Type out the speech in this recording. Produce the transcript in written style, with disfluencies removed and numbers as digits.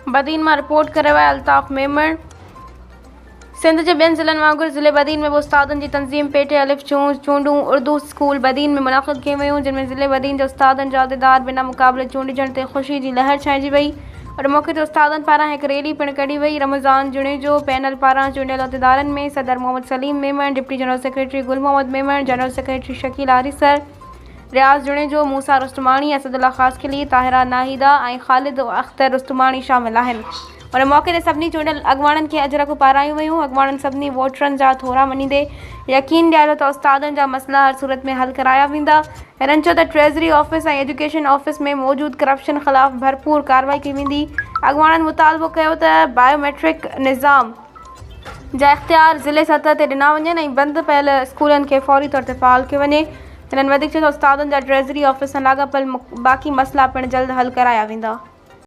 बदीन में रिपोर्ट करे विया अल्ताफ़ मेमण। सिंध के ॿियनि ज़िलनि वांगुरु ज़िले बदीन में भी उस्तादनि जी तंज़ीम पेटे अलिफ चूंडूं उर्दू स्कूल बदीन में मुनाक़िद कयूं वयूं, जिनमें ज़िले बदीन जे उस्तादनि जा अहदेदार बिना मुक़ाबले चूंडिजण ते ख़ुशी जी लहर छाइजी वई और मौक़े ते उस्तादनि पारां हिकु रैली पिणु कढी वई। रमज़ान जुणेजो पैनल पारां चूंडियल अहदेदारनि में सदर Mohammad Salim Memon, deputy general secretary Gul Mohammad Memon, general secretary Shakeel आरिसर, रियाज़ जुणेजो, मूसा रुस्तमानी, असदुल्ला ख़ासखिली, ताहिरा नाहिदा ऐं ख़ालिद अख्तर रुस्तमानी शामिल आहिनि। और मौक़े ते सभिनी चूंडियल अॻवाणनि खे अजरक पारायूं वयूं। अॻवाणनि सभिनी वोटरनि जा थोरा मञींदे यकीन ॾियारियो त उस्तादनि जा मसइला हर सूरत में हल कराया वेंदा। हिननि चयो त ट्रेज़री ऑफिस ऐं एजुकेशन ऑफिस में मौजूदु करप्शन ख़िलाफ़ भरपूर कार्रवाई कई वेंदी। अॻवाणनि मुतालबो कयो त बायोमेट्रिक निज़ाम जा इख़्तियार ज़िले सतह ते ॾिना वञनि ऐं बंदि पियल स्कूलनि खे फ़ौरी तौर ते फ़ाल कयो वञे। हिननि वधीक चयो त उस्तादनि जा ट्रेज़री ऑफिस सां लाॻापियल बाक़ी मसइला पिणु जल्द हल कराया वेंदा।